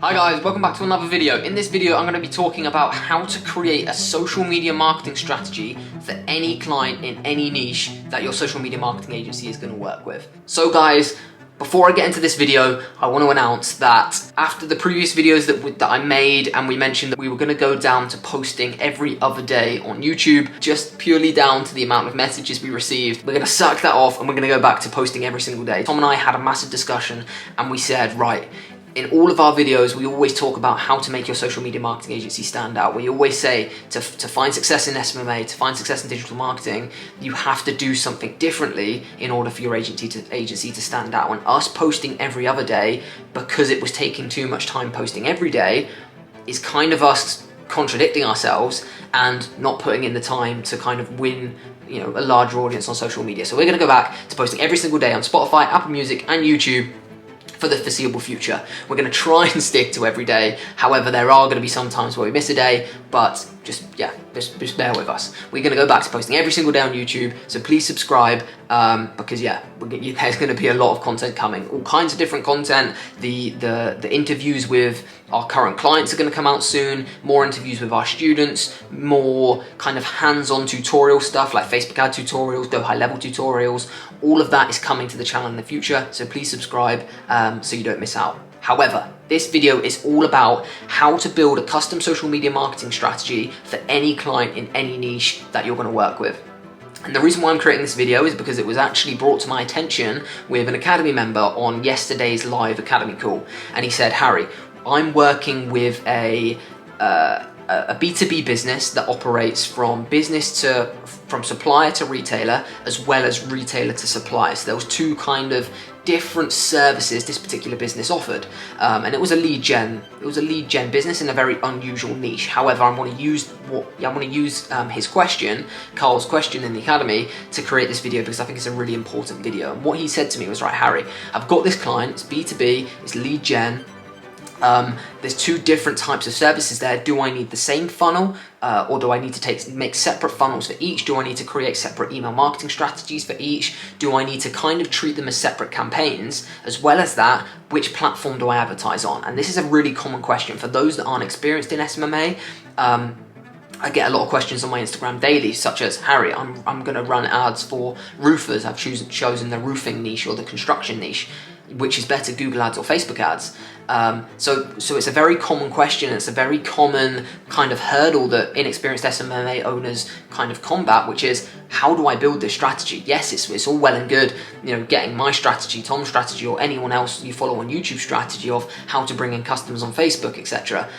Hi guys, welcome back to another video. In this video, I'm going to be talking about how to create a social media marketing strategy for any client in any niche that your social media marketing agency is going to work with. So guys, before I get into this video, I want to announce that after the previous videos that I made and we mentioned that we were going to go down to posting every other day on YouTube, just purely down to the amount of messages we received, we're going to suck that off and we're going to go back to posting every single day. Tom and I had a massive discussion and we said, right, in all of our videos, we always talk about how to make your social media marketing agency stand out. We always say to find success in SMMA, to find success in digital marketing, you have to do something differently in order for your agency to stand out. And us posting every other day, because it was taking too much time posting every day, is kind of us contradicting ourselves and not putting in the time to kind of win a larger audience on social media. So we're going to go back to posting every single day on Spotify, Apple Music, and YouTube for the foreseeable future. We're going to try and stick to every day. However, there are going to be some times where we miss a day, but just bear with us. We're going to go back to posting every single day on YouTube, so please subscribe because there's going to be a lot of content coming, all kinds of different content. The interviews with our current clients are going to come out soon, more interviews with our students, more kind of hands-on tutorial stuff like Facebook ad tutorials, go high-level tutorials. All of that is coming to the channel in the future, so please subscribe so you don't miss out. However, this video is all about how to build a custom social media marketing strategy for any client in any niche that you're going to work with. And the reason why I'm creating this video is because it was actually brought to my attention with an Academy member on yesterday's live Academy call. And he said, Harry, I'm working with a B2B business that operates from supplier to retailer, as well as retailer to supplier. So there was two kind of different services this particular business offered, and it was a lead gen. It was a lead gen business in a very unusual niche. However, I want to use his question, Carl's question in the Academy, to create this video because I think it's a really important video. And what he said to me was, right, Harry, I've got this client. It's B2B. It's lead gen. There's two different types of services there. Do I need the same funnel or do I need to make separate funnels for each? Do I need to create separate email marketing strategies for each? Do I need to kind of treat them as separate campaigns? As well as that, which platform do I advertise on? And this is a really common question for those that aren't experienced in SMMA. I get a lot of questions on my Instagram daily, such as, Harry, I'm going to run ads for roofers. I've chosen the roofing niche or the construction niche. Which is better, Google ads or Facebook ads? So it's a very common question. It's a very common kind of hurdle that inexperienced SMMA owners kind of combat, which is, how do I build this strategy? Yes, it's all well and good, getting my strategy, Tom's strategy, or anyone else you follow on YouTube strategy of how to bring in customers on Facebook, etc.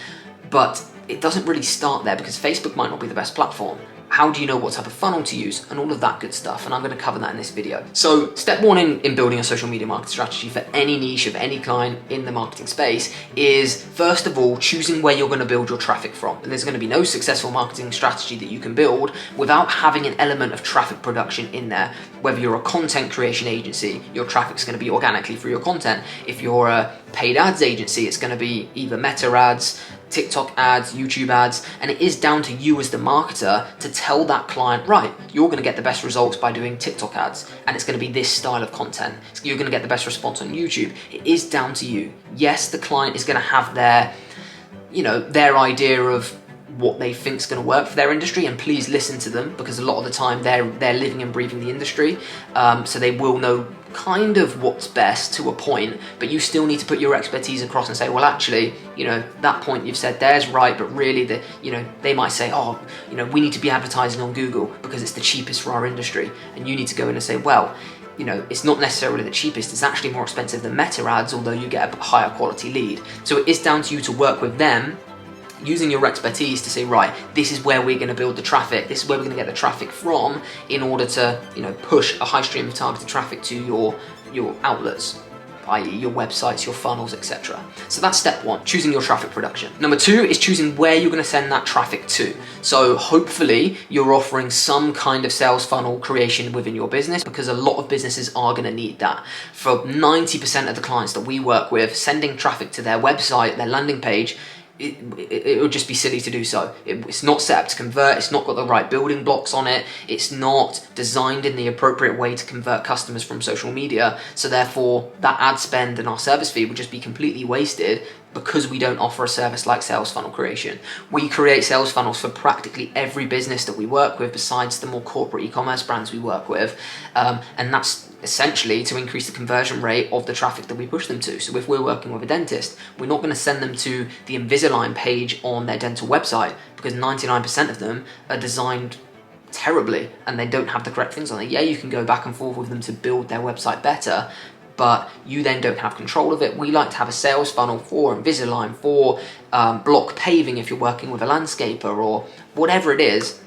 But it doesn't really start there because Facebook might not be the best platform. How do you know what type of funnel to use and all of that good stuff? And I'm going to cover that in this video. So step one in building a social media marketing strategy for any niche of any client in the marketing space is, first of all, choosing where you're going to build your traffic from. And there's going to be no successful marketing strategy that you can build without having an element of traffic production in there. Whether you're a content creation agency, your traffic's going to be organically through your content. If you're a paid ads agency, it's going to be either Meta ads, TikTok ads, YouTube ads, and it is down to you as the marketer to tell that client, right, you're going to get the best results by doing TikTok ads, and it's going to be this style of content. You're going to get the best response on YouTube. It is down to you. Yes, the client is going to have their idea of what they think is going to work for their industry, and please listen to them because a lot of the time they're living and breathing the industry, so they will know kind of what's best to a point, but you still need to put your expertise across and say, well, actually, that point you've said there's right, but really they might say, we need to be advertising on Google because it's the cheapest for our industry, and you need to go in and say, well, it's not necessarily the cheapest, it's actually more expensive than Meta ads, although you get a higher quality lead. So it is down to you to work with them using your expertise to say, right, this is where we're going to build the traffic, this is where we're going to get the traffic from in order to push a high stream of targeted traffic to your outlets, i.e. your websites, your funnels, etc. So that's step one, choosing your traffic production. Number two is choosing where you're going to send that traffic to. So hopefully you're offering some kind of sales funnel creation within your business, because a lot of businesses are going to need that. For 90% of the clients that we work with, sending traffic to their website, their landing page, it would just be silly to do so. It's not set up to convert, it's not got the right building blocks on it, it's not designed in the appropriate way to convert customers from social media, so therefore that ad spend and our service fee would just be completely wasted because we don't offer a service like sales funnel creation. We create sales funnels for practically every business that we work with, besides the more corporate e-commerce brands we work with, and that's essentially to increase the conversion rate of the traffic that we push them to. So if we're working with a dentist, we're not going to send them to the Invisalign page on their dental website, because 99% of them are designed terribly and they don't have the correct things on it. Yeah, you can go back and forth with them to build their website better, but you then don't have control of it. We like to have a sales funnel for Invisalign, for block paving if you're working with a landscaper or whatever it is.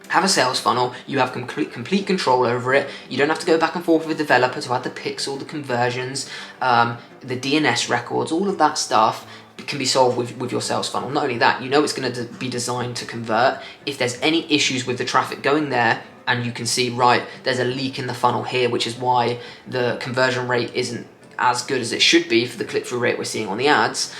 Have a sales funnel, you have complete control over it. You don't have to go back and forth with a developer to add the pixel, the conversions, the DNS records, all of that stuff can be solved with your sales funnel. Not only that, you know it's going to be designed to convert. If there's any issues with the traffic going there, and you can see, right, there's a leak in the funnel here, which is why the conversion rate isn't as good as it should be for the click-through rate we're seeing on the ads.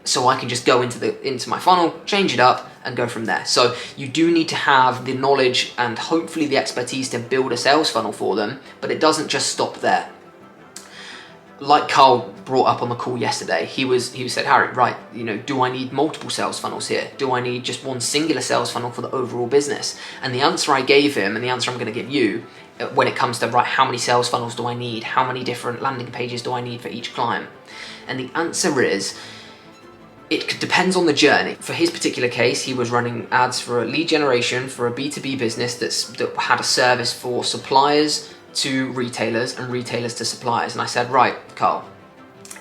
So I can just go into my funnel, change it up, and go from there. So you do need to have the knowledge and hopefully the expertise to build a sales funnel for them, but it doesn't just stop there. Like Carl brought up on the call yesterday, he said, Harry, right, do I need multiple sales funnels here? Do I need just one singular sales funnel for the overall business? And the answer I gave him, and the answer I'm going to give you, when it comes to, right, how many sales funnels do I need? How many different landing pages do I need for each client? And the answer is, it depends on the journey. For his particular case, he was running ads for a lead generation for a B2B business that had a service for suppliers to retailers and retailers to suppliers. And I said, right, Carl,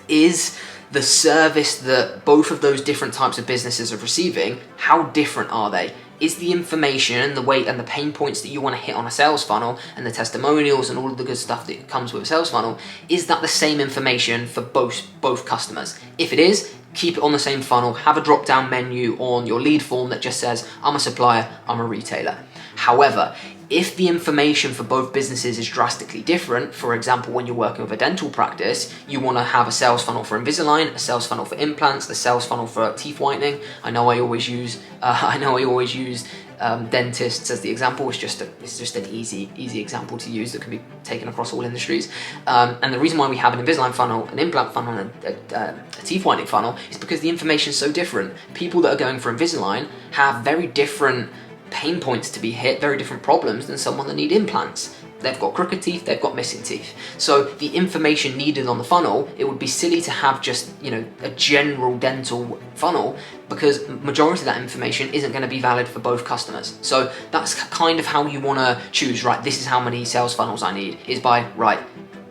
is the service that both of those different types of businesses are receiving, how different are they? Is the information, the weight and the pain points that you want to hit on a sales funnel and the testimonials and all of the good stuff that comes with a sales funnel, is that the same information for both customers? If it is, keep it on the same funnel, have a drop-down menu on your lead form that just says, I'm a supplier, I'm a retailer. However, if the information for both businesses is drastically different, for example, when you're working with a dental practice, you want to have a sales funnel for Invisalign, a sales funnel for implants, a sales funnel for teeth whitening. I know I always use dentists as the example. It's just an easy example to use that can be taken across all industries. And the reason why we have an Invisalign funnel, an implant funnel, and a teeth whitening funnel is because the information is so different. People that are going for Invisalign have very different pain points to be hit, very different problems than someone that need implants. They've got crooked teeth, they've got missing teeth. So the information needed on the funnel, it would be silly to have just, a general dental funnel, because majority of that information isn't going to be valid for both customers. So that's kind of how you want to choose, right, this is how many sales funnels I need, is by, right,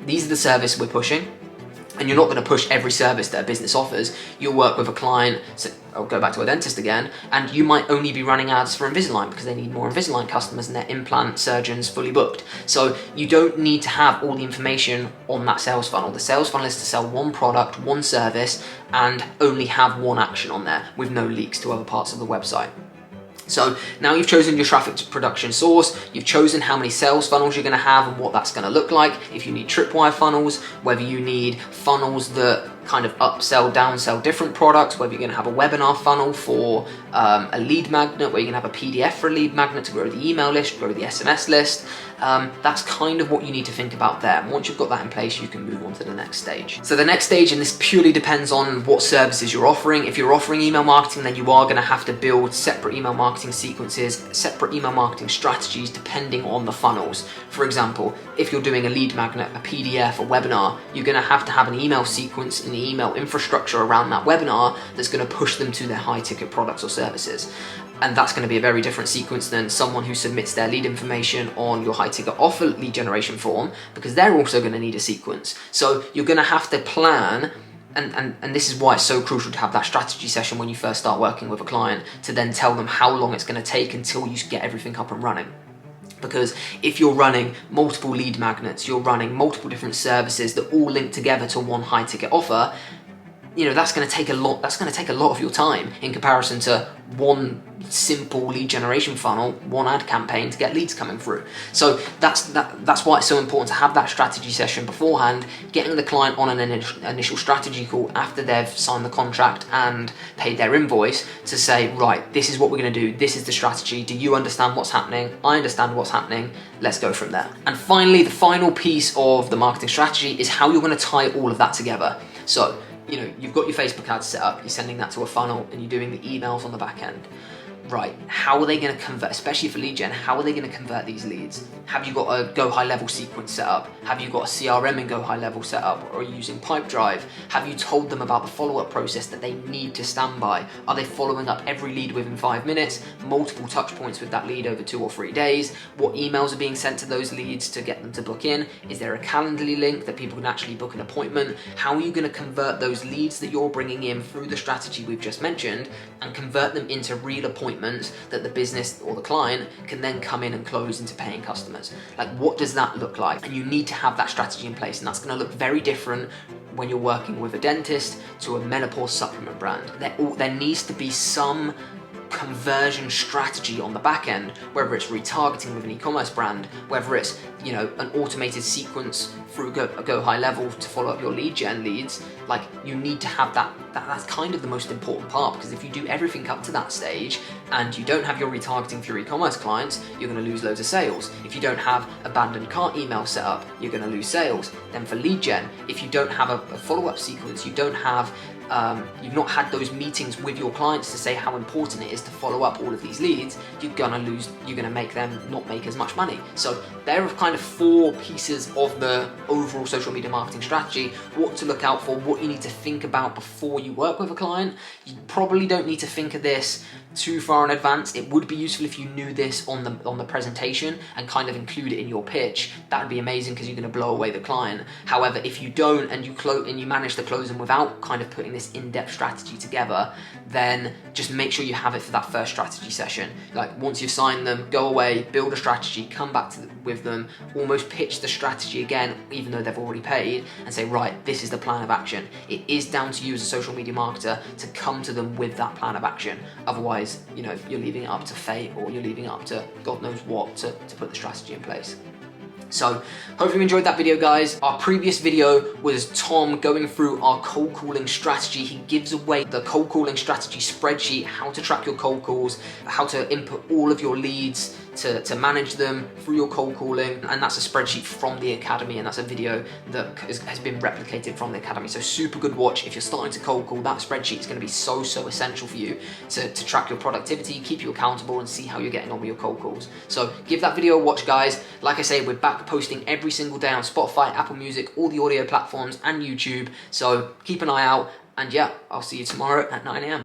these are the service we're pushing. And you're not going to push every service that a business offers. You'll work with a client, so I'll go back to a dentist again, and you might only be running ads for Invisalign because they need more Invisalign customers and their implant surgeons fully booked. So you don't need to have all the information on that sales funnel. The sales funnel is to sell one product, one service, and only have one action on there with no leaks to other parts of the website. So now you've chosen your traffic production source, you've chosen how many sales funnels you're going to have and what that's going to look like. If you need tripwire funnels, whether you need funnels that kind of upsell, downsell different products, whether you're going to have a webinar funnel for a lead magnet, where you're going to have a PDF for a lead magnet to grow the email list, grow the SMS list. That's kind of what you need to think about there. And once you've got that in place, you can move on to the next stage. So the next stage, and this purely depends on what services you're offering. If you're offering email marketing, then you are going to have to build separate email marketing sequences, separate email marketing strategies depending on the funnels. For example, if you're doing a lead magnet, a PDF, a webinar, you're going to have an email sequence and the email infrastructure around that webinar that's going to push them to their high ticket products or services. And that's going to be a very different sequence than someone who submits their lead information on your high ticket offer lead generation form, because they're also going to need a sequence. So you're going to have to plan, and this is why it's so crucial to have that strategy session when you first start working with a client, to then tell them how long it's going to take until you get everything up and running. Because if you're running multiple lead magnets, you're running multiple different services that all link together to one high ticket offer, that's going to take a lot. That's going to take a lot of your time in comparison to one simple lead generation funnel, one ad campaign to get leads coming through. So that's why it's so important to have that strategy session beforehand, getting the client on an initial strategy call after they've signed the contract and paid their invoice to say, right, this is what we're going to do. This is the strategy. Do you understand what's happening? I understand what's happening. Let's go from there. And finally, the final piece of the marketing strategy is how you're going to tie all of that together. So you've got your Facebook ads set up, you're sending that to a funnel, and you're doing the emails on the back end. Right, how are they going to convert, especially for lead gen, how are they going to convert these leads? Have you got a go high level sequence set up? Have you got a CRM in go high level set up? Or are you using Pipedrive? Have you told them about the follow-up process that they need to stand by? Are they following up every lead within 5 minutes, multiple touch points with that lead over 2 or 3 days? What emails are being sent to those leads to get them to book in? Is there a Calendly link that people can actually book an appointment? How are you going to convert those leads that you're bringing in through the strategy we've just mentioned and convert them into real appointments that the business or the client can then come in and close into paying customers? Like, what does that look like? And you need to have that strategy in place, and that's going to look very different when you're working with a dentist to a menopause supplement brand. There needs to be some conversion strategy on the back end, whether it's retargeting with an e-commerce brand, whether it's an automated sequence through go high level to follow up your lead gen leads. Like, you need to have that's kind of the most important part, because if you do everything up to that stage and you don't have your retargeting for your e-commerce clients, you're going to lose loads of sales. If you don't have abandoned cart email set up, you're going to lose sales. Then for lead gen, if you don't have a follow-up sequence, you don't have you've not had those meetings with your clients to say how important it is to follow up all of these leads, you're gonna make them not make as much money. So there are kind of 4 pieces of the overall social media marketing strategy: what to look out for, what you need to think about before you work with a client. You probably don't need to think of this too far in advance. It would be useful if you knew this on the presentation and kind of include it in your pitch. That would be amazing, because you're going to blow away the client. However, if you don't and you manage to close them without kind of putting this in-depth strategy together, then just make sure you have it for that first strategy session. Like, once you've signed them, go away, build a strategy, come back with them, almost pitch the strategy again, even though they've already paid, and say, right, this is the plan of action. It is down to you as a social media marketer to come to them with that plan of action. Otherwise, you're leaving it up to fate, or you're leaving it up to God knows what to put the strategy in place. So hopefully you enjoyed that video, guys. Our previous video was Tom going through our cold calling strategy. He gives away the cold calling strategy spreadsheet, how to track your cold calls, how to input all of your leads to manage them through your cold calling. And that's a spreadsheet from the Academy, and that's a video that has been replicated from the Academy. So super good watch. If you're starting to cold call, that spreadsheet is going to be so essential for you to track your productivity, keep you accountable, and see how you're getting on with your cold calls. So give that video a watch, guys. Like I say, we're back posting every single day on Spotify, Apple Music, all the audio platforms, and YouTube. So keep an eye out. And yeah, I'll see you tomorrow at 9 a.m.